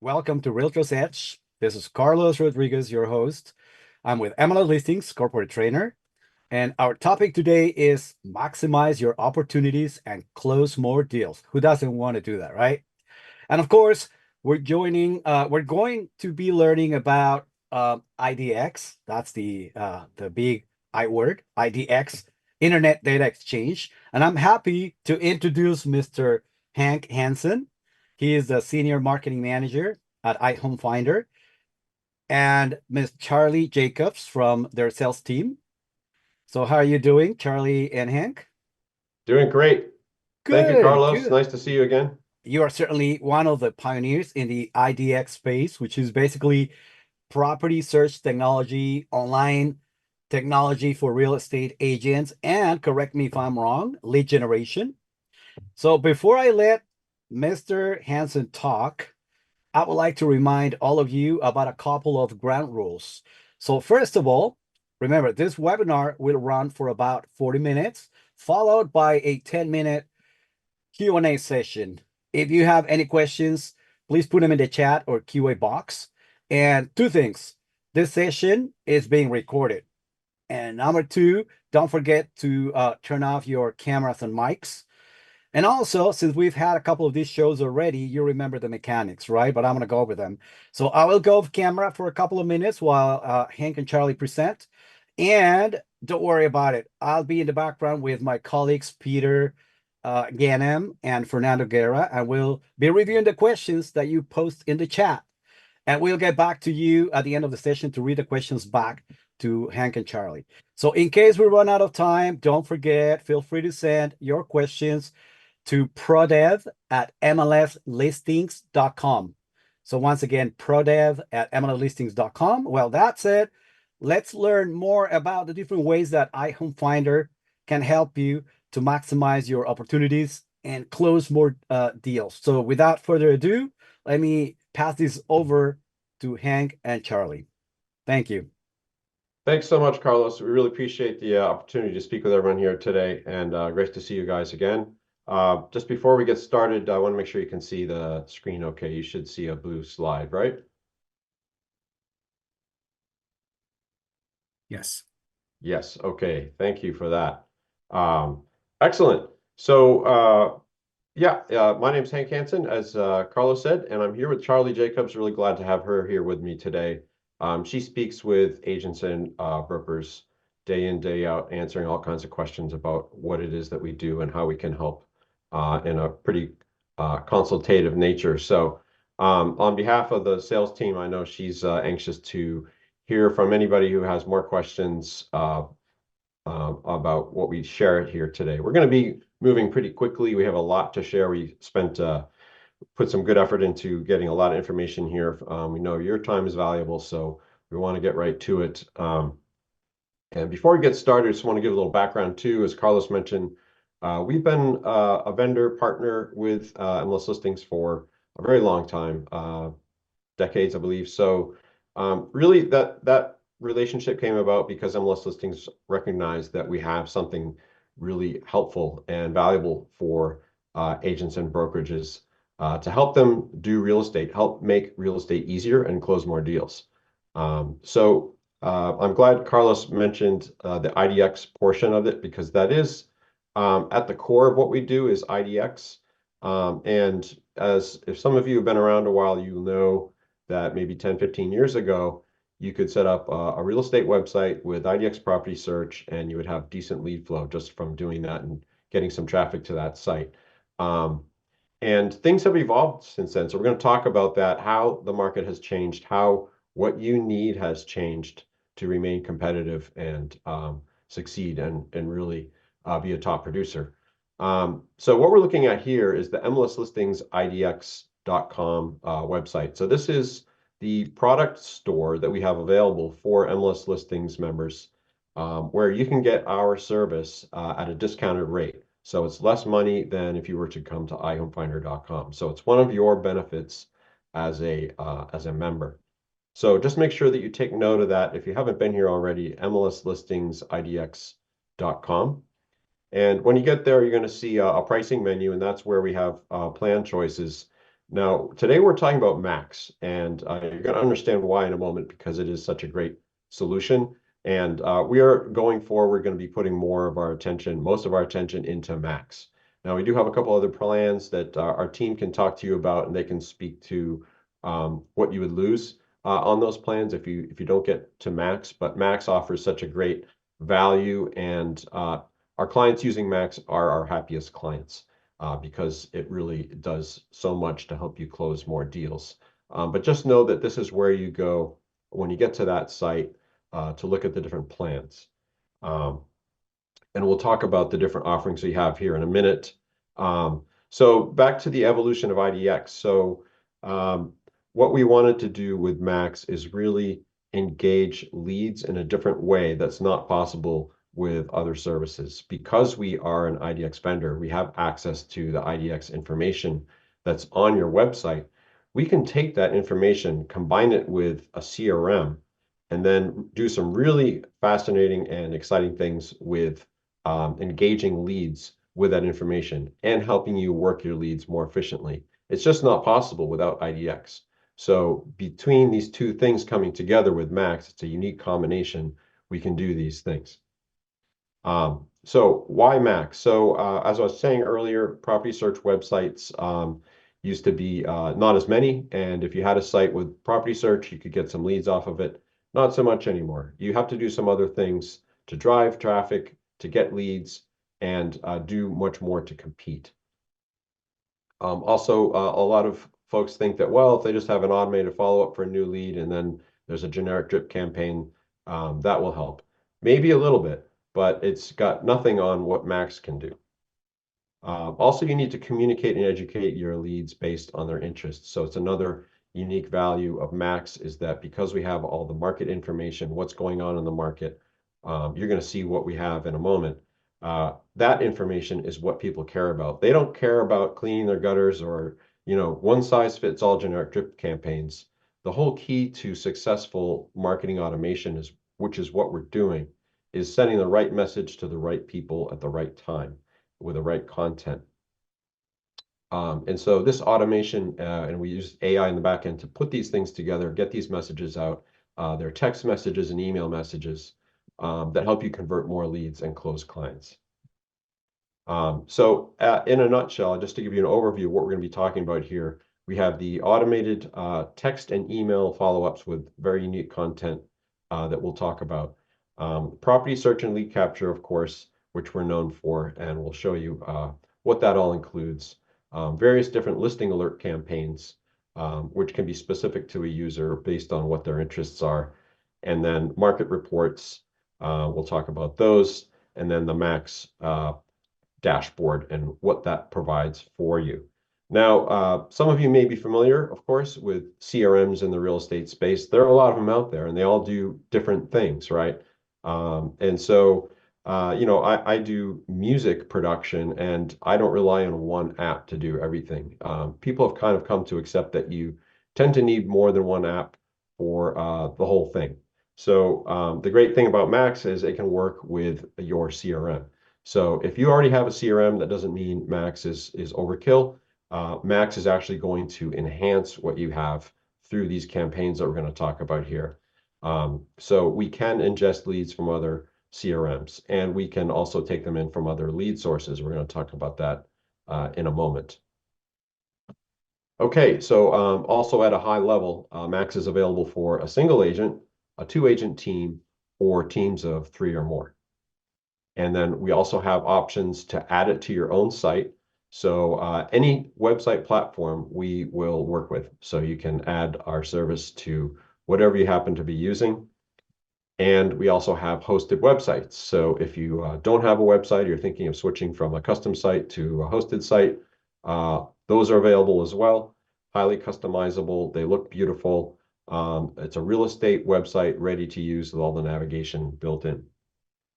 Welcome to Realtors Edge. This is Carlos Rodriguez, your host. I'm with MLS Listings, corporate trainer, and our topic today is maximize your opportunities and close more deals. Who doesn't want to do that, right? And of course, we're going to be learning about IDX. That's the big I word, IDX, Internet Data Exchange. And I'm happy to introduce Mr. Hank Hansen. He is the senior marketing manager at iHomefinder, and Miss Charlie Jacobs from their sales team. So how are you doing, Charlie and Hank? Doing great. Thank you, Good, Carlos. good. Nice to see you again. You are certainly one of the pioneers in the IDX space, which is basically property search technology, online technology for real estate agents, and correct me if I'm wrong, lead generation. So before I let Mr. Hansen talk, I would like to remind all of you about a couple of ground rules. So first of all, remember this webinar will run for about 40 minutes, followed by a 10-minute Q&A session. If you have any questions, please put them in the chat or QA box. And two things, this session is being recorded. And number two, don't forget to turn off your cameras and mics. And also, since we've had a couple of these shows already, you remember the mechanics, right? But I'm going to go over them. So I will go off camera for a couple of minutes while Hank and Charlie present. And don't worry about it. I'll be in the background with my colleagues, Peter Ganem and Fernando Guerra, and we'll be reviewing the questions that you post in the chat. And we'll get back to you at the end of the session to read the questions back to Hank and Charlie. So in case we run out of time, don't forget, feel free to send your questions to prodev@mlslistings.com. So once again, prodev@mlslistings.com. Well, that's it. Let's learn more about the different ways that iHomefinder can help you to maximize your opportunities and close more deals. So without further ado, let me pass this over to Hank and Charlie. Thank you. Thanks so much, Carlos. We really appreciate the opportunity to speak with everyone here today, and great to see you guys again. Just before we get started, I want to make sure you can see the screen okay. You should see a blue slide, right? Yes. Yes, okay. Thank you for that. Excellent. So, my name's Hank Hansen, as Carlos said, and I'm here with Charlie Jacobs. Really glad to have her here with me today. She speaks with agents and brokers day in, day out, answering all kinds of questions about what it is that we do and how we can help in a pretty consultative nature. So, on behalf of the sales team, I know she's anxious to hear from anybody who has more questions about what we share here today. We're going to be moving pretty quickly. We have a lot to share. We put some good effort into getting a lot of information here. We know your time is valuable, so we want to get right to it. And before we get started, I just want to give a little background too. As Carlos mentioned, we've been a vendor partner with MLS Listings for a very long time, decades, I believe. So really that relationship came about because MLS Listings recognized that we have something really helpful and valuable for agents and brokerages to help them do real estate, help make real estate easier and close more deals. I'm glad Carlos mentioned the IDX portion of it because that is at the core of what we do is IDX. And as if some of you have been around a while, you know that maybe 10, 15 years ago, you could set up a real estate website with IDX property search and you would have decent lead flow just from doing that and getting some traffic to that site. And things have evolved since then. So we're going to talk about that, how the market has changed, how what you need has changed to remain competitive and succeed and really be a top producer. So what we're looking at here is the MLS Listings IDX.com website. So this is the product store that we have available for MLS Listings members, where you can get our service at a discounted rate. So it's less money than if you were to come to iHomefinder.com. So it's one of your benefits as a member. So just make sure that you take note of that. If you haven't been here already, MLSListingsIDX.com. And when you get there, you're going to see a pricing menu, and that's where we have plan choices. Now, today we're talking about Max, and you're going to understand why in a moment because it is such a great solution. And we are going forward, going to be putting more of our attention, most of our attention into Max. Now, we do have a couple other plans that our team can talk to you about, and they can speak to what you would lose on those plans if you don't get to Max. But Max offers such a great value, and our clients using Max are our happiest clients because it really does so much to help you close more deals. But just know that this is where you go when you get to that site to look at the different plans. Um, and we'll talk about the different offerings we have here in a minute. So back to the evolution of IDX. So what we wanted to do with Max is really engage leads in a different way that's not possible with other services. Because we are an IDX vendor, we have access to the IDX information that's on your website. We can take that information, combine it with a CRM, and then do some really fascinating and exciting things with engaging leads with that information and helping you work your leads more efficiently. It's just not possible without IDX. So between these two things coming together with Max, it's a unique combination. We can do these things. So why Max? So as I was saying earlier, property search websites used to be not as many. And if you had a site with property search, you could get some leads off of it. Not so much anymore. You have to do some other things to drive traffic, to get leads, and do much more to compete. Also, a lot of folks think that, well, if they just have an automated follow-up for a new lead and then there's a generic drip campaign, that will help. Maybe a little bit, but it's got nothing on what Max can do. Also, you need to communicate and educate your leads based on their interests. So it's another unique value of Max is that because we have all the market information, what's going on in the market, you're going to see what we have in a moment. That information is what people care about. They don't care about cleaning their gutters or, one size fits all generic drip campaigns. The whole key to successful marketing automation is, which is what we're doing, is sending the right message to the right people at the right time with the right content. And so this automation, and we use AI in the back end to put these things together, get these messages out. They're text messages and email messages that help you convert more leads and close clients. So in a nutshell, just to give you an overview of what we're going to be talking about here, we have the automated text and email follow-ups with very unique content that we'll talk about. Property search and lead capture, of course, which we're known for, and we'll show you what that all includes. Various different listing alert campaigns, which can be specific to a user based on what their interests are. And then market reports, we'll talk about those. And then the Max dashboard and what that provides for you. Now, some of you may be familiar, of course, with CRMs in the real estate space. There are a lot of them out there, and they all do different things, right? And so, I do music production, and I don't rely on one app to do everything. People have kind of come to accept that you tend to need more than one app for the whole thing. So the great thing about Max is it can work with your CRM. So if you already have a CRM, that doesn't mean Max is overkill. Max is actually going to enhance what you have through these campaigns that we're going to talk about here. So we can ingest leads from other CRMs, and we can also take them in from other lead sources. We're going to talk about that in a moment. Okay, so also at a high level, Max is available for a single agent, a two-agent team, or teams of 3 or more. And then we also have options to add it to your own site. So any website platform we will work with. So you can add our service to whatever you happen to be using. And we also have hosted websites. So if you don't have a website, you're thinking of switching from a custom site to a hosted site, those are available as well. Highly customizable. They look beautiful. It's a real estate website ready to use with all the navigation built in.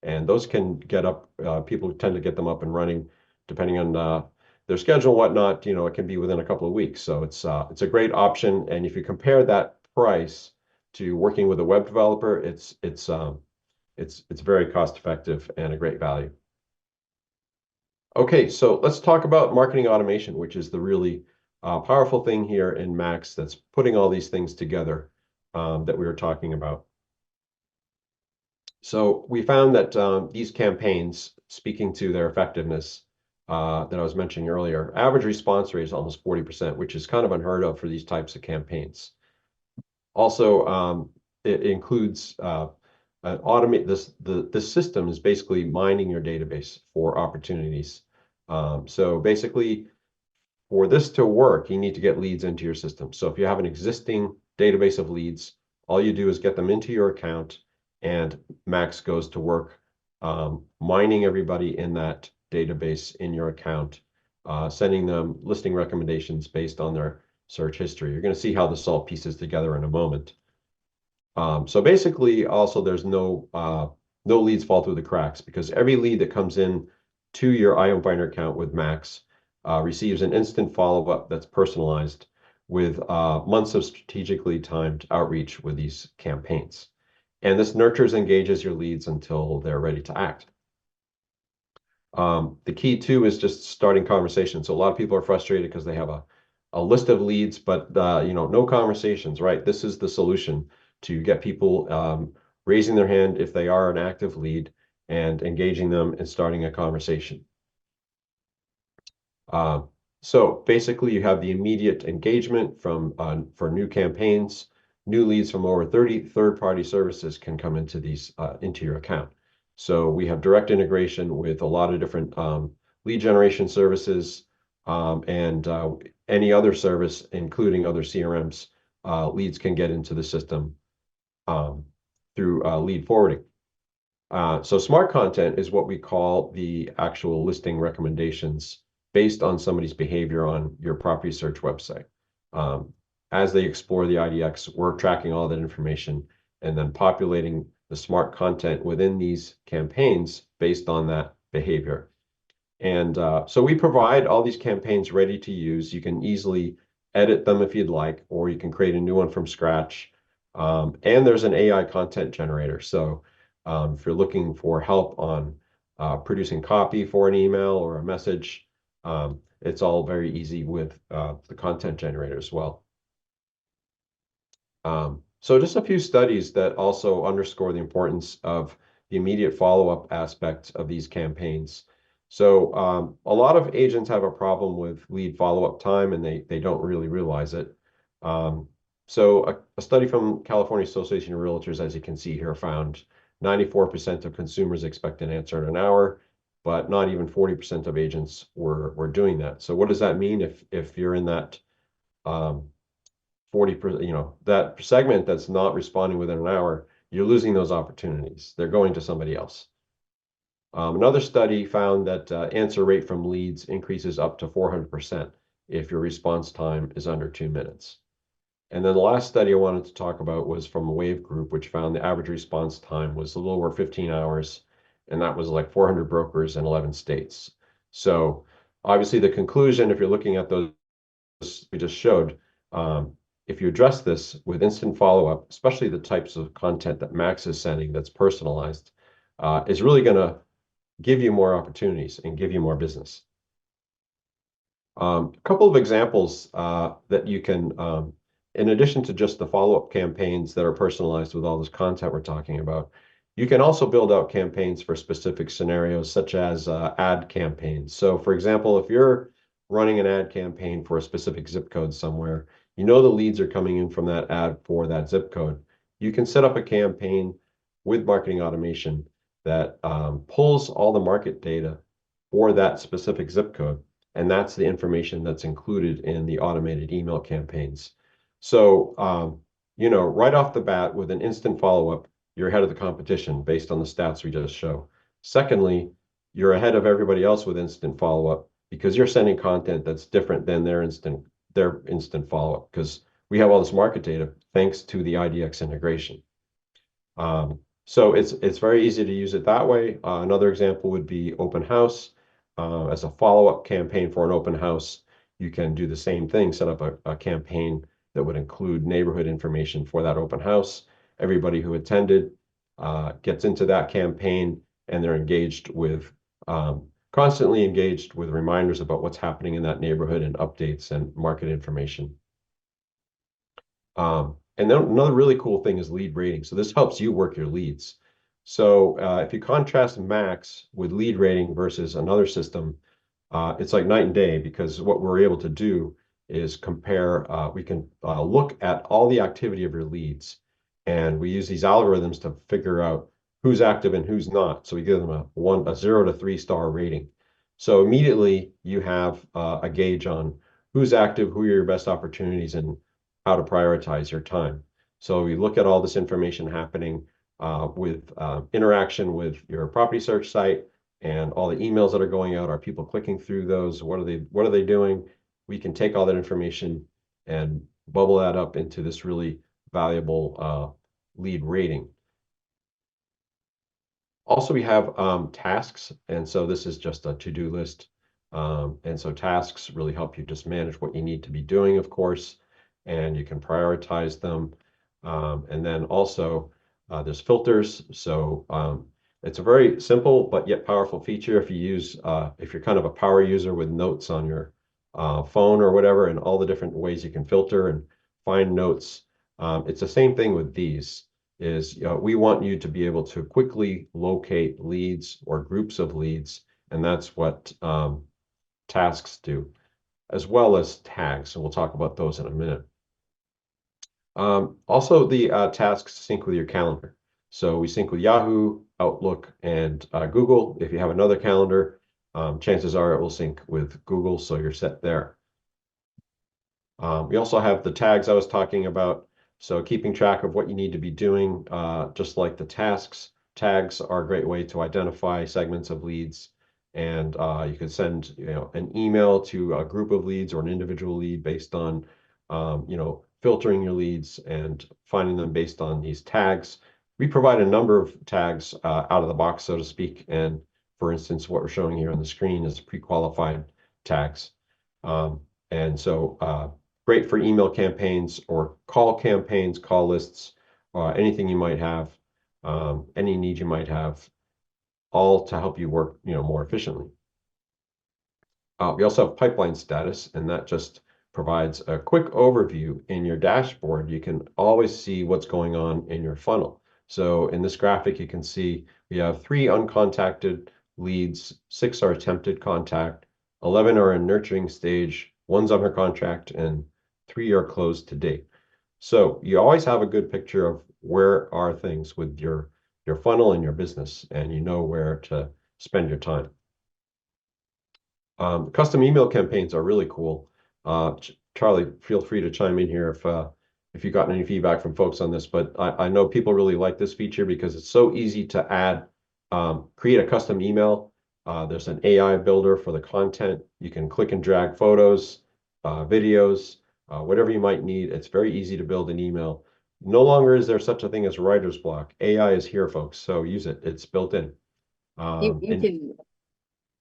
And those can get up, people tend to get them up and running depending on their schedule and whatnot. It can be within a couple of weeks. So it's a great option. And if you compare that price to working with a web developer, it's very cost effective and a great value. Okay, so let's talk about marketing automation, which is the really powerful thing here in Max that's putting all these things together that we were talking about. So we found that these campaigns, speaking to their effectiveness that I was mentioning earlier, average response rate is almost 40%, which is kind of unheard of for these types of campaigns. Also, it includes automate this. The system is basically mining your database for opportunities. So basically, for this to work, you need to get leads into your system. So if you have an existing database of leads, all you do is get them into your account, and Max goes to work mining everybody in that database in your account, sending them listing recommendations based on their search history. You're going to see how this all pieces together in a moment. So basically, also there's no leads fall through the cracks because every lead that comes in to your iHomefinder account with Max receives an instant follow-up that's personalized with months of strategically timed outreach with these campaigns. And this nurtures, engages your leads until they're ready to act. The key too is just starting conversations. So a lot of people are frustrated because they have a list of leads, but no conversations, right? This is the solution to get people raising their hand if they are an active lead and engaging them and starting a conversation. So basically, you have the immediate engagement from for new campaigns. New leads from over 30 third-party services can come into these into your account. So we have direct integration with a lot of different lead generation services and any other service, including other CRMs. Leads can get into the system through lead forwarding. So smart content is what we call the actual listing recommendations based on somebody's behavior on your property search website. As they explore the IDX, we're tracking all that information and then populating the smart content within these campaigns based on that behavior. And so we provide all these campaigns ready to use. You can easily edit them if you'd like, or you can create a new one from scratch. And there's an AI content generator. So if you're looking for help on producing copy for an email or a message, it's all very easy with the content generator as well. So just a few studies that also underscore the importance of the immediate follow-up aspect of these campaigns. So a lot of agents have a problem with lead follow-up time, and they don't really realize it. So a study from California Association of Realtors, as you can see here, found 94% of consumers expect an answer in an hour, but not even 40% of agents were doing that. So what does that mean if you're in that 40%, that segment that's not responding within an hour, you're losing those opportunities. They're going to somebody else. Another study found that answer rate from leads increases up to 400% if your response time is under 2 minutes. And then the last study I wanted to talk about was from a Wave group, which found the average response time was a little over 15 hours, and that was like 400 brokers in 11 states. So obviously the conclusion, if you're looking at those we just showed, if you address this with instant follow-up, especially the types of content that Max is sending that's personalized, is really going to give you more opportunities and give you more business. A couple of examples that you can, in addition to just the follow-up campaigns that are personalized with all this content we're talking about, you can also build out campaigns for specific scenarios, such as ad campaigns. So for example, if you're running an ad campaign for a specific zip code somewhere, the leads are coming in from that ad for that zip code. You can set up a campaign with marketing automation that pulls all the market data for that specific zip code. And that's the information that's included in the automated email campaigns. So, right off the bat with an instant follow-up, you're ahead of the competition based on the stats we just show. Secondly, you're ahead of everybody else with instant follow-up because you're sending content that's different than their instant follow-up because we have all this market data thanks to the IDX integration. So it's very easy to use it that way. Another example would be open house. As a follow-up campaign for an open house, you can do the same thing, set up a campaign that would include neighborhood information for that open house. Everybody who attended gets into that campaign and they're engaged with constantly engaged with reminders about what's happening in that neighborhood and updates and market information. And then another really cool thing is lead rating. So this helps you work your leads. So if you contrast Max with lead rating versus another system, it's like night and day, because what we're able to do is compare, we can look at all the activity of your leads. And we use these algorithms to figure out who's active and who's not. So we give them a 0 to 3-star rating. So immediately you have a gauge on who's active, who are your best opportunities, and how to prioritize your time. So you look at all this information happening with interaction with your property search site and all the emails that are going out. Are people clicking through those? What are they doing? We can take all that information and bubble that up into this really valuable lead rating. Also, we have tasks, and so this is just a to-do list. And so tasks really help you just manage what you need to be doing, of course, and you can prioritize them. And then also there's filters. So it's a very simple but yet powerful feature if you use, if you're kind of a power user with notes on your phone or whatever, and all the different ways you can filter and find notes. It's the same thing with these is we want you to be able to quickly locate leads or groups of leads, and that's what tasks do, as well as tags. So we'll talk about those in a minute. Also, the tasks sync with your calendar. So we sync with Yahoo, Outlook, and Google. If you have another calendar, chances are it will sync with Google, so you're set there. We also have the tags I was talking about. So keeping track of what you need to be doing, just like the tasks. Tags are a great way to identify segments of leads. And you could send an email to a group of leads or an individual lead based on filtering your leads and finding them based on these tags. We provide a number of tags out of the box, so to speak. And for instance, what we're showing here on the screen is pre-qualified tags. And so great for email campaigns or call campaigns, call lists, anything you might have, any need you might have, all to help you work more efficiently. We also have pipeline status, and that just provides a quick overview in your dashboard. You can always see what's going on in your funnel. So in this graphic, you can see we have 3 uncontacted leads, 6 are attempted contact, 11 are in nurturing stage, 1's under contract, and 3 are closed to date. So you always have a good picture of where are things with your funnel and your business, and you know where to spend your time. Custom email campaigns are really cool. Charlie, feel free to chime in here if you've gotten any feedback from folks on this, but I know people really like this feature because it's so easy to add, create a custom email. There's an AI builder for the content. You can click and drag photos, videos, whatever you might need. It's very easy to build an email. No longer is there such a thing as writer's block. AI is here, folks, so use it. It's built in. You can,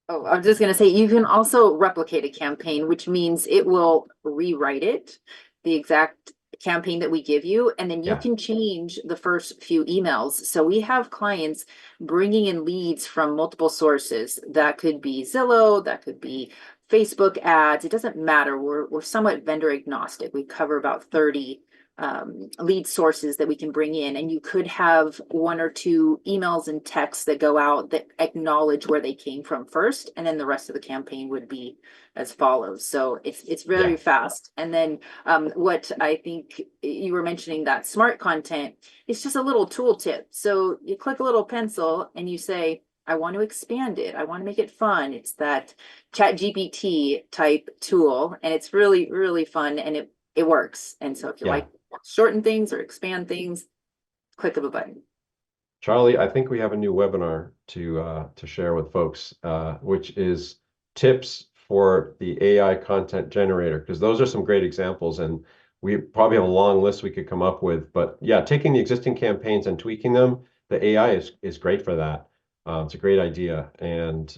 oh, I was just going to say, you can also replicate a campaign, which means it will rewrite it, the exact campaign that we give you, and then you can change the first few emails. So we have clients bringing in leads from multiple sources. That could be Zillow, that could be Facebook ads. It doesn't matter. We're somewhat vendor agnostic. We cover about 30 lead sources that we can bring in, and you could have 1 or 2 emails and texts that go out that acknowledge where they came from first, and then the rest of the campaign would be as follows. So it's very fast. And then what I think you were mentioning, that smart content, it's just a little tooltip. So you click a little pencil and you say, I want to expand it, I want to make it fun. It's that ChatGPT type tool, and it's really, really fun, and it works. And so if you like shorten things or expand things, click of a button. Charlie, I think we have a new webinar to share with folks, which is tips for the AI content generator, because those are some great examples, and we probably have a long list we could come up with. But yeah, taking the existing campaigns and tweaking them, the AI is great for that. It's a great idea, and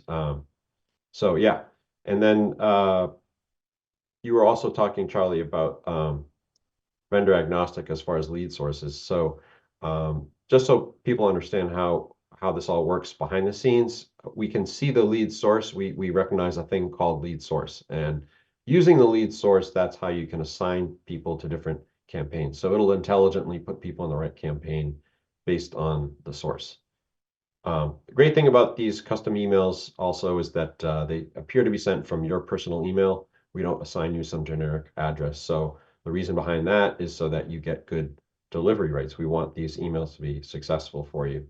so yeah. And then you were also talking, Charlie, about vendor agnostic as far as lead sources. So just so people understand how how this all works behind the scenes. We can see the lead source. We recognize a thing called lead source, and using the lead source, that's how you can assign people to different campaigns. So it'll intelligently put people in the right campaign based on the source. The great thing about these custom emails also is that they appear to be sent from your personal email. We don't assign you some generic address. So the reason behind that is so that you get good delivery rates. We want these emails to be successful for you.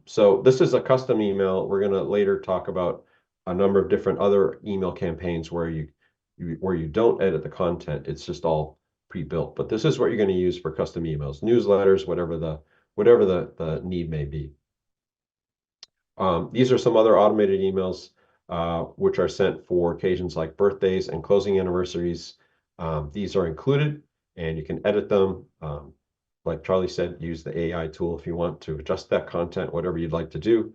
So this is a custom email. We're going to later talk about a number of different other email campaigns where you don't edit the content. It's just all pre-built. But this is what you're going to use for custom emails, newsletters, whatever the need may be. These are some other automated emails which are sent for occasions like birthdays and closing anniversaries. These are included, and you can edit them. Like Charlie said, use the AI tool if you want to adjust that content, whatever you'd like to do,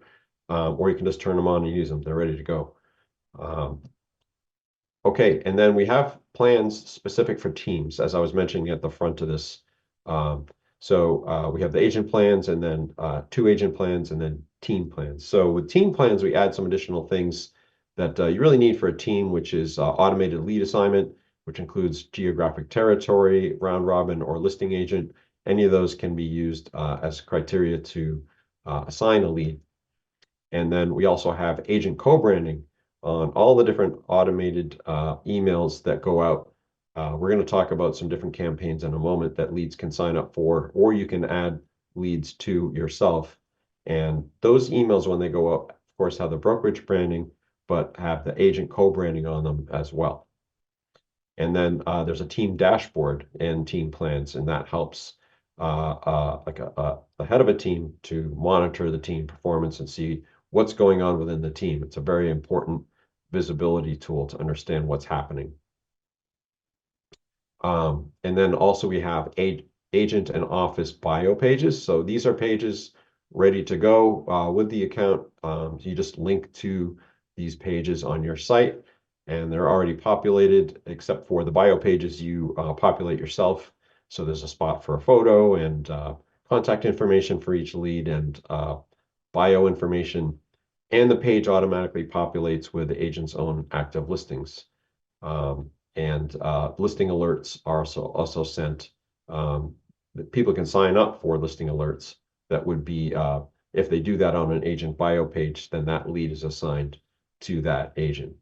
or you can just turn them on and use them. They're ready to go. Okay, and then we have plans specific for teams, as I was mentioning at the front of this. So we have the agent plans, and then 2 agent plans, and then team plans. So with team plans, we add some additional things that you really need for a team, which is automated lead assignment, which includes geographic territory, round robin, or listing agent. Any of those can be used as criteria to assign a lead. And then we also have agent co-branding on all the different automated emails that go out. We're going to talk about some different campaigns in a moment that leads can sign up for, or you can add leads to yourself. And those emails, when they go out, of course, have the brokerage branding, but have the agent co-branding on them as well. And then there's a team dashboard and team plans, and that helps like the head of a team to monitor the team performance and see what's going on within the team. It's a very important visibility tool to understand what's happening. And then also we have agent and office bio pages. So these are pages ready to go with the account. You just link to these pages on your site, and they're already populated, except for the bio pages you populate yourself. So there's a spot for a photo and contact information for each lead and bio information. And the page automatically populates with the agent's own active listings. And listing alerts are also sent. People can sign up for listing alerts. That would be, if they do that on an agent bio page, then that lead is assigned to that agent.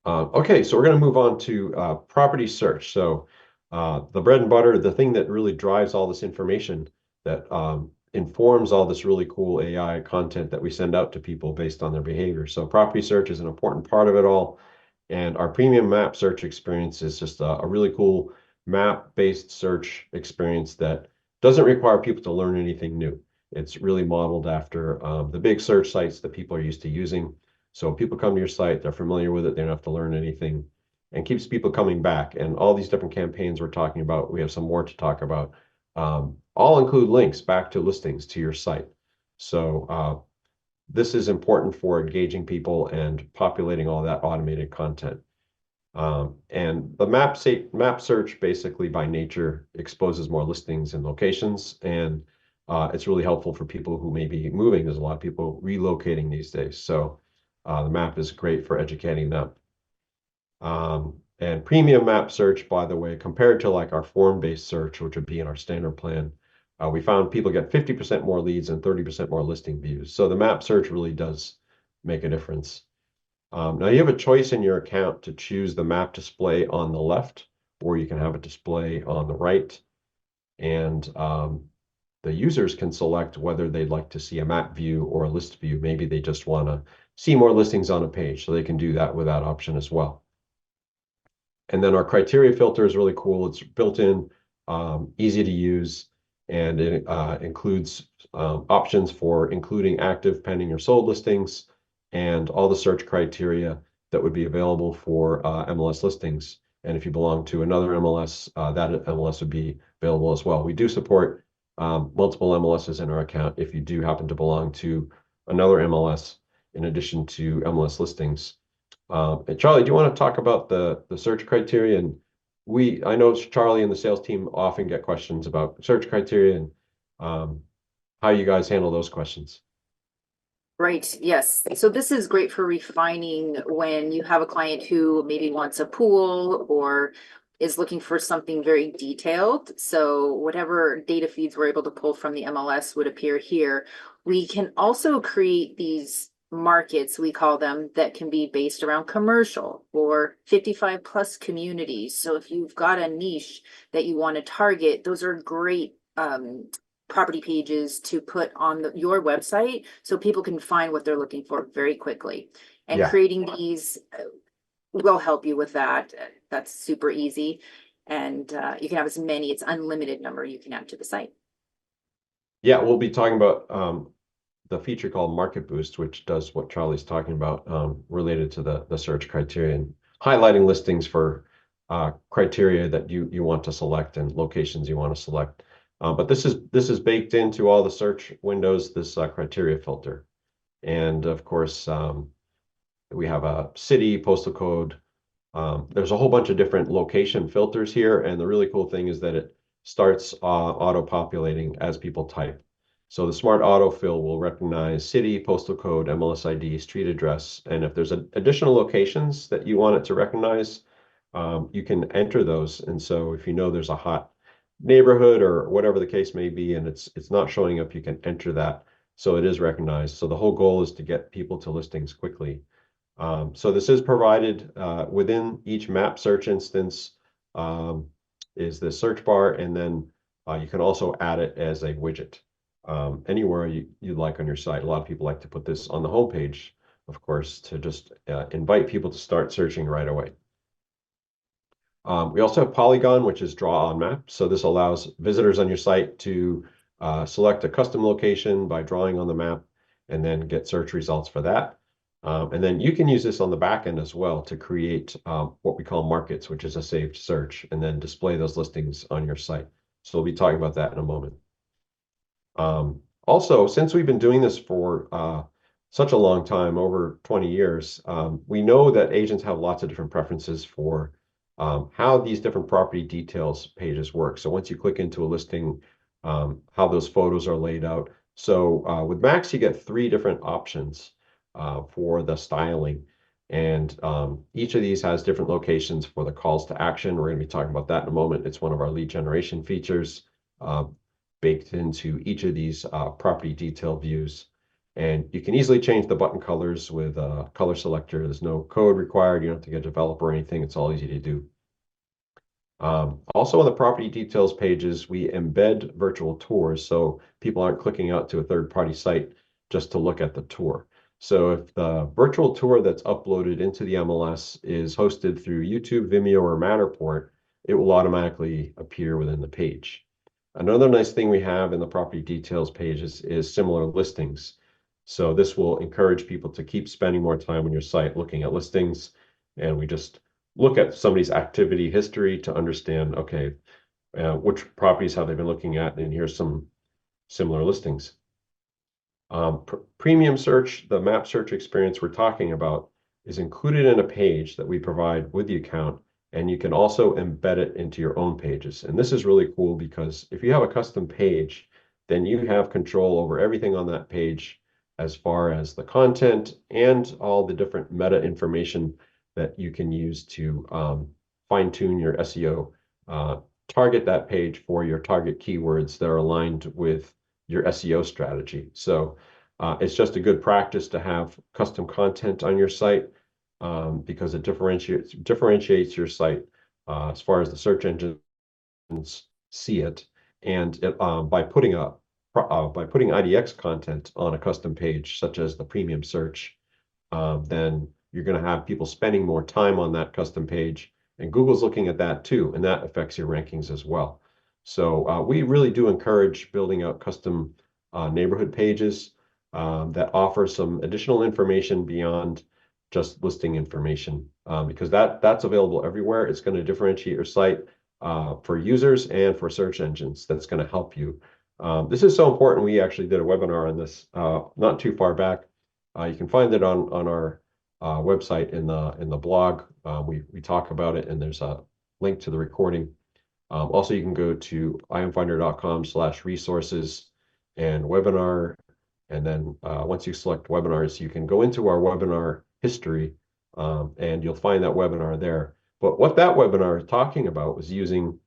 Okay, so we're going to move on to property search. So the bread and butter, the thing that really drives all this information that informs all this really cool AI content that we send out to people based on their behavior. So property search is an important part of it all. And our premium map search experience is just a really cool map-based search experience that doesn't require people to learn anything new. It's really modeled after the big search sites that people are used to using. So people come to your site, they're familiar with it, they don't have to learn anything, and keeps people coming back. And all these different campaigns we're talking about, we have some more to talk about, all include links back to listings to your site. So this is important for engaging people and populating all that automated content. And the map search basically by nature exposes more listings and locations, and it's really helpful for people who may be moving. There's a lot of people relocating these days. So the map is great for educating them. And premium map search, by the way, compared to like our form-based search, which would be in our standard plan, we found people get 50% more leads and 30% more listing views. So the map search really does make a difference. Now you have a choice in your account to choose the map display on the left, or you can have it display on the right. And the users can select whether they'd like to see a map view or a list view. Maybe they just want to see more listings on a page, so they can do that with that option as well. And then our criteria filter is really cool. It's built in, easy to use, and it includes options for including active, pending, or sold listings, and all the search criteria that would be available for MLS listings. And if you belong to another MLS, that MLS would be available as well. We do support multiple MLSs in our account if you do happen to belong to another MLS in addition to MLS listings. And Charlie, do you want to talk about the search criteria? And I know Charlie and the sales team often get questions about search criteria and how you guys handle those questions. Right, yes. So this is great for refining when you have a client who maybe wants a pool or is looking for something very detailed. So whatever data feeds we're able to pull from the MLS would appear here. We can also create these markets, we call them, that can be based around commercial or 55 plus communities. So if you've got a niche that you want to target, those are great property pages to put on your website so people can find what they're looking for very quickly. And Yeah. creating these will help you with that. That's super easy. And you can have as many, it's unlimited number you can add to the site. Yeah, we'll be talking about the feature called Market Boost, which does what Charlie's talking about related to the search criteria and highlighting listings for criteria that you want to select and locations you want to select. But this is baked into all the search windows, this criteria filter. And of course, we have a city, postal code. There's a whole bunch of different location filters here. And the really cool thing is that it starts auto-populating as people type. So the smart autofill will recognize city, postal code, MLS ID, street address. And if there's additional locations that you want it to recognize, you can enter those. And so if you know there's a hot neighborhood or whatever the case may be, and it's not showing up, you can enter that. So it is recognized. So the whole goal is to get people to listings quickly. So this is provided within each map search instance is the search bar, and then you can also add it as a widget anywhere you like on your site. A lot of people like to put this on the homepage, of course, to just invite people to start searching right away. We also have Polygon, which is draw on map. So this allows visitors on your site to select a custom location by drawing on the map and then get search results for that. And then you can use this on the back end as well to create what we call markets, which is a saved search, and then display those listings on your site. So we'll be talking about that in a moment. Also, since we've been doing this for such a long time, over 20 years, we know that agents have lots of different preferences for how these different property details pages work. So once you click into a listing, how those photos are laid out. So with Max, you get 3 different options for the styling. And each of these has different locations for the calls to action. We're going to be talking about that in a moment. It's one of our lead generation features baked into each of these property detail views. And you can easily change the button colors with a color selector. There's no code required. You don't have to get a developer or anything. It's all easy to do. Also on the property details pages, we embed virtual tours so people aren't clicking out to a third-party site just to look at the tour. So if the virtual tour that's uploaded into the MLS is hosted through YouTube, Vimeo, or Matterport, it will automatically appear within the page. Another nice thing we have in the property details pages is similar listings. So this will encourage people to keep spending more time on your site looking at listings. And we just look at somebody's activity history to understand, okay, which properties have they been looking at? And here's some similar listings. Premium search, the map search experience we're talking about, is included in a page that we provide with the account. And you can also embed it into your own pages. And this is really cool because if you have a custom page, then you have control over everything on that page as far as the content and all the different meta information that you can use to fine-tune your SEO, target that page for your target keywords that are aligned with your SEO strategy. So it's just a good practice to have custom content on your site because it differentiates your site as far as the search engines see it. And by putting IDX content on a custom page, such as the premium search, then you're going to have people spending more time on that custom page. And Google's looking at that too, and that affects your rankings as well. So we really do encourage building out custom neighborhood pages that offer some additional information beyond just listing information because that's available everywhere. It's going to differentiate your site for users and for search engines. That's going to help you. This is so important. We actually did a webinar on this not too far back. You can find it on our website in the blog. We talk about it, and there's a link to the recording. Also, you can go to iHomefinder.com/resources and webinar. And then once you select webinars, you can go into our webinar history and you'll find that webinar there. But what that webinar is talking about was using,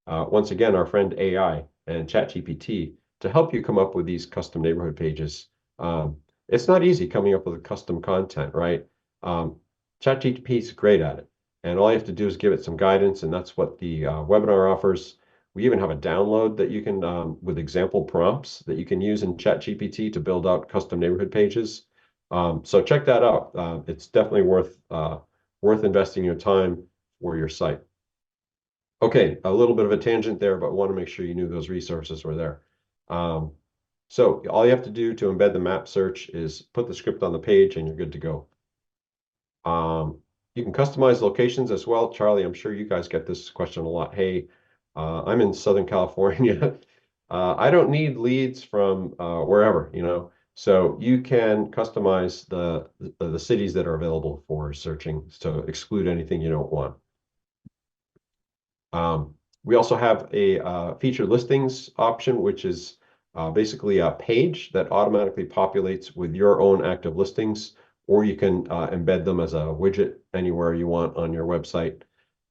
once again, our friend AI and ChatGPT to help you come up with these custom neighborhood pages. It's not easy coming up with custom content, right? ChatGPT is great at it. And all you have to do is give it some guidance, and that's what the webinar offers. We even have a download that you can, with example prompts that you can use in ChatGPT to build out custom neighborhood pages. So check that out. It's definitely worth investing your time for your site. Okay, a little bit of a tangent there, but want to make sure you knew those resources were there. So all you have to do to embed the map search is put the script on the page and you're good to go. You can customize locations as well. Charlie, I'm sure you guys get this question a lot. Hey, I'm in Southern California. I don't need leads from wherever, you know. So you can customize the cities that are available for searching to exclude anything you don't want. We also have a featured listings option, which is basically a page that automatically populates with your own active listings, or you can embed them as a widget anywhere you want on your website.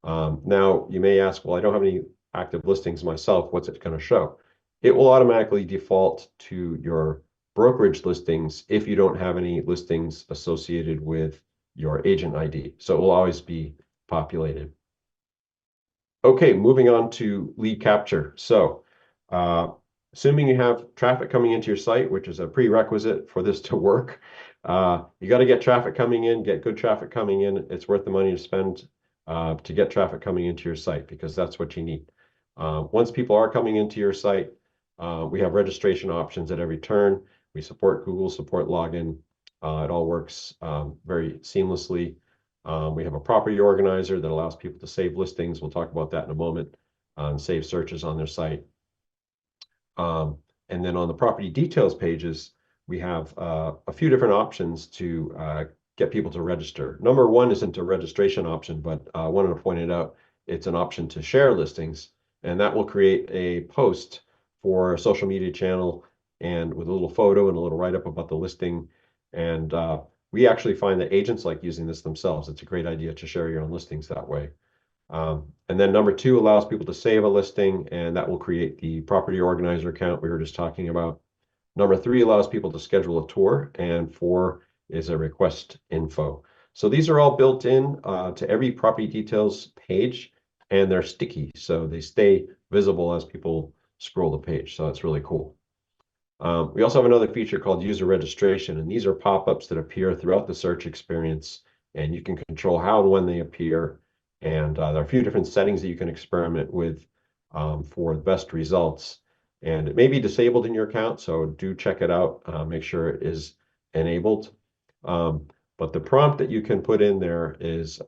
Now, you may ask, well, I don't have any active listings myself. What's it going to show? It will automatically default to your brokerage listings if you don't have any listings associated with your agent ID. So it will always be populated. Okay, moving on to lead capture. So, assuming you have traffic coming into your site, which is a prerequisite for this to work, you got to get traffic coming in, get good traffic coming in. It's worth the money to spend to get traffic coming into your site because that's what you need. Once people are coming into your site, we have registration options at every turn. We support Google, support login. It all works very seamlessly. We have a property organizer that allows people to save listings. We'll talk about that in a moment, and save searches on their site. And then on the property details pages, we have a few different options to get people to register. Number one isn't a registration option, but I wanted to point it out. It's an option to share listings, and that will create a post for a social media channel and with a little photo and a little write-up about the listing. And we actually find that agents like using this themselves. It's a great idea to share your own listings that way. And then number two allows people to save a listing, and that will create the property organizer account we were just talking about. Number three allows people to schedule a tour, and four is a request info. So these are all built in to every property details page, and they're sticky, so they stay visible as people scroll the page. So that's really cool. We also have another feature called user registration, and these are pop-ups that appear throughout the search experience, and you can control how and when they appear. And there are a few different settings that you can experiment with for the best results. And it may be disabled in your account, so do check it out. Make sure it is enabled. But the prompt that you can put in there is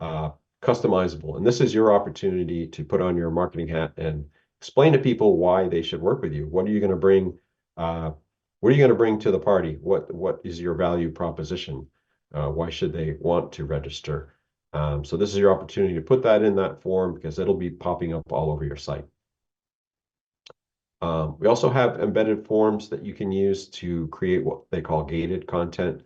customizable. And this is your opportunity to put on your marketing hat and explain to people why they should work with you. What are you going to bring? What are you going to bring to the party? What is your value proposition? Why should they want to register? So this is your opportunity to put that in that form because it'll be popping up all over your site. We also have embedded forms that you can use to create what they call gated content,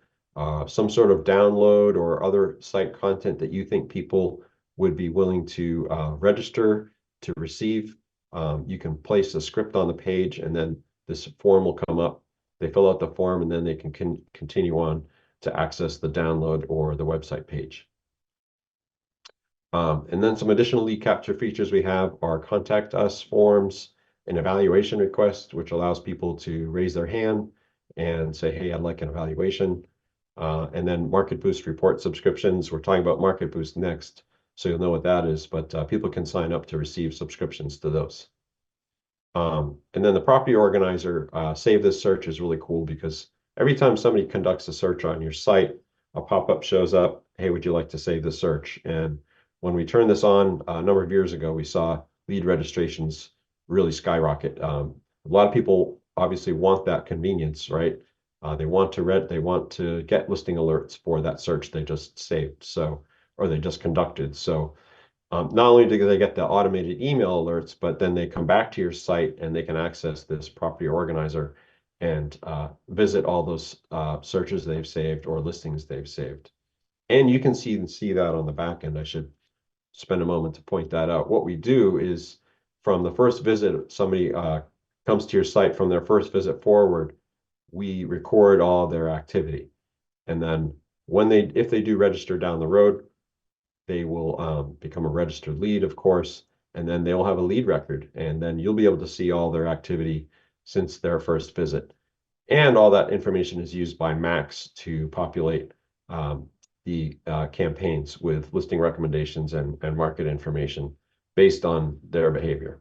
some sort of download or other site content that you think people would be willing to register to receive. You can place a script on the page and then this form will come up. They fill out the form and then they can continue on to access the download or the website page. And then some additional lead capture features we have are contact us forms, an evaluation request, which allows people to raise their hand and say, hey, I'd like an evaluation. And then Market Boost report subscriptions. We're talking about Market Boost next, so you'll know what that is, but people can sign up to receive subscriptions to those. And then the property organizer, save this search is really cool because every time somebody conducts a search on your site, a pop-up shows up, hey, would you like to save the search? And when we turned this on a number of years ago, we saw lead registrations really skyrocket. A lot of people obviously want that convenience, right? They want to get listing alerts for that search they just saved, or they just conducted. So not only do they get the automated email alerts, but then they come back to your site and they can access this property organizer and visit all those searches they've saved or listings they've saved. And you can see that on the back end. I should spend a moment to point that out. What we do is from the first visit, somebody comes to your site, from their first visit forward, we record all their activity. And then if they do register down the road, they will become a registered lead, of course, and then they'll have a lead record. And then you'll be able to see all their activity since their first visit. And all that information is used by Max to populate the campaigns with listing recommendations and market information based on their behavior.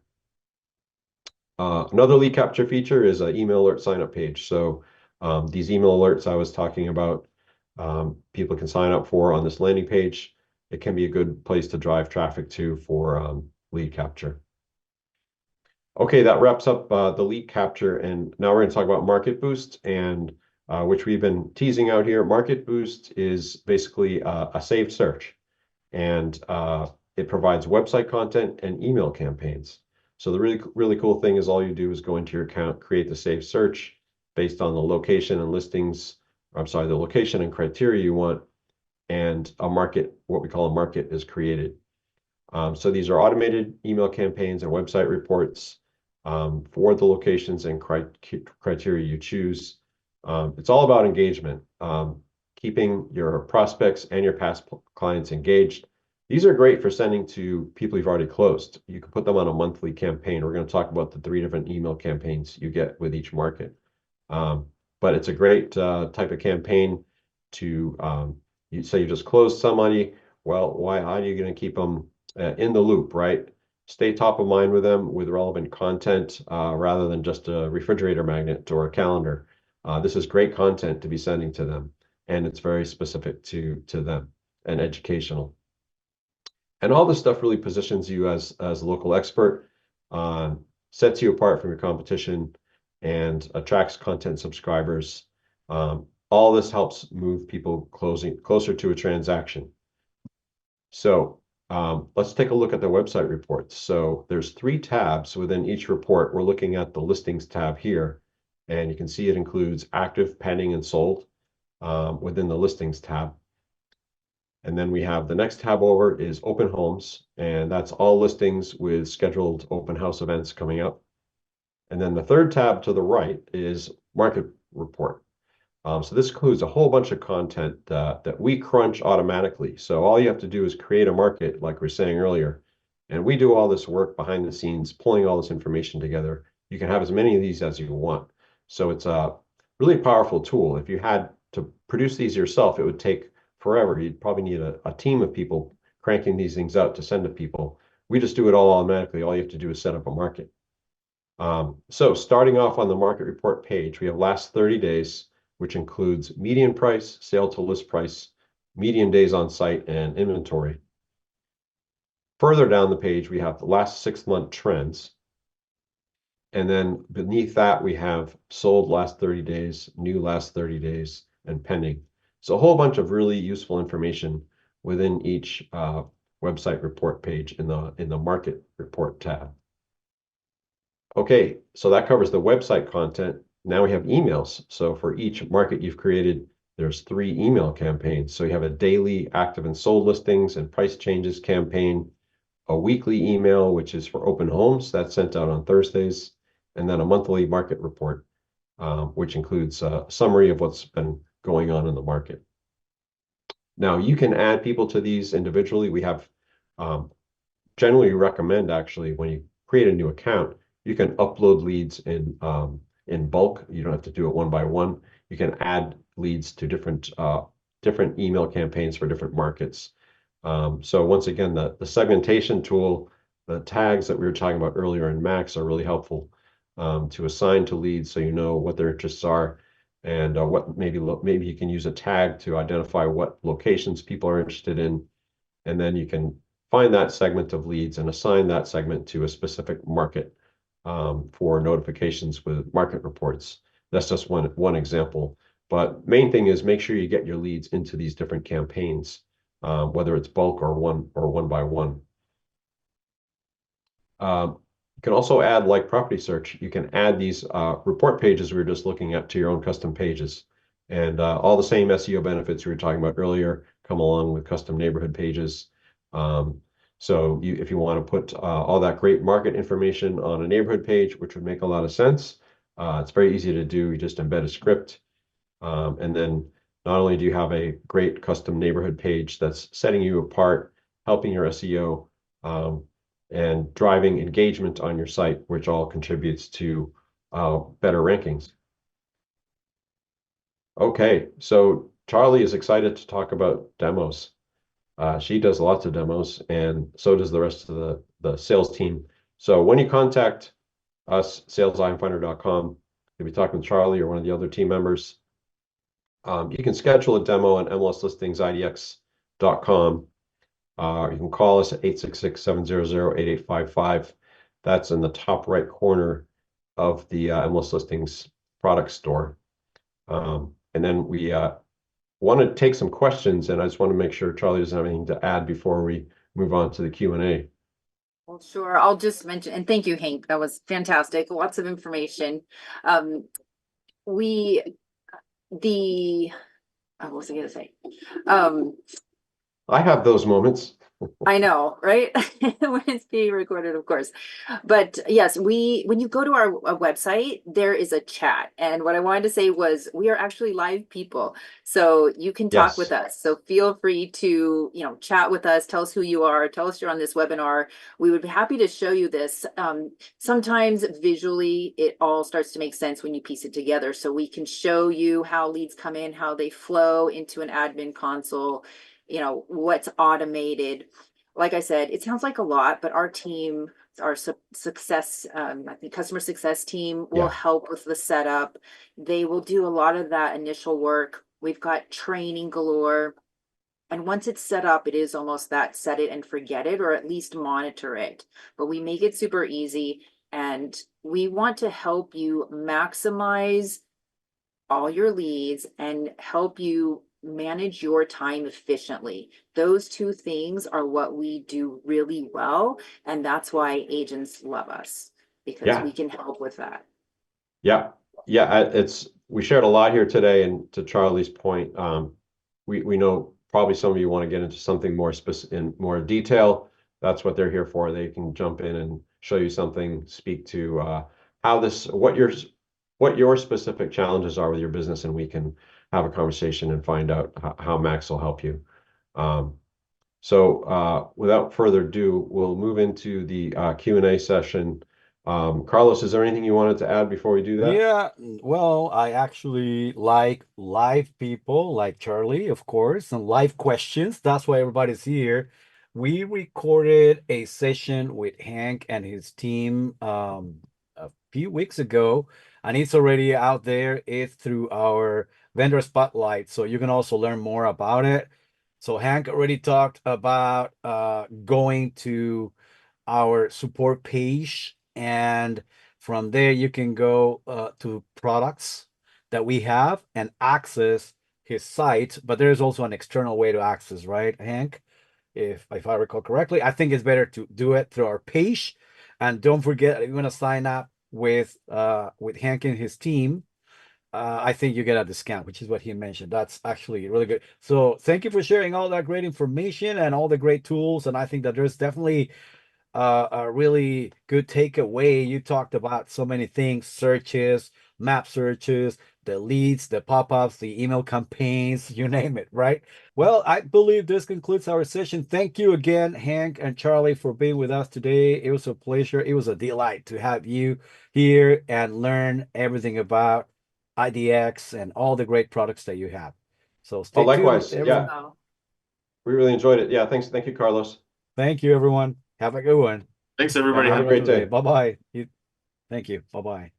Another lead capture feature is an email alert sign up page. So these email alerts I was talking about, people can sign up for on this landing page. It can be a good place to drive traffic to for lead capture. Okay, that wraps up the lead capture, and now we're going to talk about Market Boost, and which we've been teasing out here. Market Boost is basically a saved search, and it provides website content and email campaigns. So the really cool thing is all you do is go into your account, create the saved search based on the location and listings. I'm sorry, the location and criteria you want, and a market, what we call a market, is created. So these are automated email campaigns and website reports for the locations and criteria you choose. It's all about engagement, keeping your prospects and your past clients engaged. These are great for sending to people you've already closed. You can put them on a monthly campaign. We're going to talk about the 3 different email campaigns you get with each market. But it's a great type of campaign to, you say you just closed somebody. Well, how are you going to keep them in the loop, right? Stay top of mind with them with relevant content rather than just a refrigerator magnet or a calendar. This is great content to be sending to them, and it's very specific to them and educational. And all this stuff really positions you as a local expert, sets you apart from your competition, and attracts content subscribers. All this helps move people closer to a transaction. So let's take a look at the website reports. So there's 3 tabs within each report. We're looking at the listings tab here, and you can see it includes active, pending, and sold within the listings tab. And then we have the next tab over is open homes, and that's all listings with scheduled open house events coming up. And then the third tab to the right is market report. So this includes a whole bunch of content that we crunch automatically. So all you have to do is create a market, like we were saying earlier, and we do all this work behind the scenes, pulling all this information together. You can have as many of these as you want. So it's a really powerful tool. If you had to produce these yourself, it would take forever. You'd probably need a team of people cranking these things out to send to people. We just do it all automatically. All you have to do is set up a market. So starting off on the market report page, we have last 30 days, which includes median price, sale to list price, median days on site, and inventory. Further down the page, we have the last 6-month trends. And then beneath that, we have sold last 30 days, new last 30 days, and pending. So a whole bunch of really useful information within each website report page in the market report tab. Okay, so that covers the website content. Now we have emails. So for each market you've created, there's 3 email campaigns. So you have a daily active and sold listings and price changes campaign, a weekly email, which is for open homes, that's sent out on Thursdays, and then a monthly market report, which includes a summary of what's been going on in the market. Now you can add people to these individually. We have generally recommend, actually, when you create a new account, you can upload leads in bulk. You don't have to do it one by one. You can add leads to different email campaigns for different markets. So once again, the segmentation tool, the tags that we were talking about earlier in Max are really helpful to assign to leads, so you know what their interests are, and what maybe you can use a tag to identify what locations people are interested in, and then you can find that segment of leads and assign that segment to a specific market for notifications with market reports. That's just one example. But main thing is make sure you get your leads into these different campaigns, whether it's bulk or one by one. can also add, like property search, you can add these report pages we were just looking at to your own custom pages. And all the same SEO benefits we were talking about earlier come along with custom neighborhood pages. So if you want to put all that great market information on a neighborhood page, which would make a lot of sense, it's very easy to do. You just embed a script. And then not only do you have a great custom neighborhood page that's setting you apart, helping your SEO, and driving engagement on your site, which all contributes to better rankings. Okay, so Charlie is excited to talk about demos. She does lots of demos, and so does the rest of the sales team. So when you contact us, sales.iHomefinder.com, you'll be talking with Charlie or one of the other team members. You can schedule a demo on MLSlistingsidx.com. You can call us at 866-700-8855. That's in the top right corner of the MLS Listings product store. And then we want to take some questions, and I just want to make sure Charlie doesn't have anything to add before we move on to the Q&A. Well, sure. I'll just mention, and thank you, Hank. That was fantastic. Lots of information. What was I gonna say? I have those moments. I know, right? When it's being recorded, of course. But yes, when you go to our website, there is a chat. And what I wanted to say was we are actually live people. So you can talk with us. So feel free to, chat with us, tell us who you are, tell us you're on this webinar. We would be happy to show you this. Sometimes visually, it all starts to make sense when you piece it together. So we can show you how leads come in, how they flow into an admin console, what's automated. Like I said, it sounds like a lot, but our team, our success, I think customer success team will help with the setup. They will do a lot of that initial work. We've got training galore. And once it's set up, it is almost that set it and forget it, or at least monitor it. But we make it super easy. And we want to help you maximize all your leads and help you manage your time efficiently. Those two things are what we do really well. And that's why agents love us, because we can help with that. Yeah. We shared a lot here today, and to Charlie's point, we know probably some of you want to get into something more in more detail. That's what they're here for. They can jump in and show you something, speak to what your specific challenges are with your business, and we can have a conversation and find out how Max will help you. So without further ado, we'll move into the Q&A session. Carlos, is there anything you wanted to add before we do that? Yeah, well, I actually like live people like Charlie, of course, and live questions. That's why everybody's here. We recorded a session with Hank and his team a few weeks ago, and it's already out there. It's through our vendor spotlight, so you can also learn more about it. So Hank already talked about going to our support page, and from there you can go to products that we have and access his site. But there's also an external way to access, right, Hank? If I recall correctly, I think it's better to do it through our page. And don't forget, if you want to sign up with Hank and his team, I think you get a discount, which is what he mentioned. That's actually really good. So thank you for sharing all that great information and all the great tools. And I think that there's definitely a really good takeaway. You talked about so many things: searches, map searches, the leads, the pop-ups, the email campaigns, you name it, right? Well, I believe this concludes our session. Thank you again, Hank and Charlie, for being with us today. It was a pleasure. It was a delight to have you here and learn everything about IDX and all the great products that you have. So stay likewise, tuned, everyone. yeah. We really enjoyed it. Yeah, thanks. Thank you, Carlos. Thank you, everyone. Have a good one. Thanks, everybody. Have a great day. Bye-bye. Thank you. Bye-bye.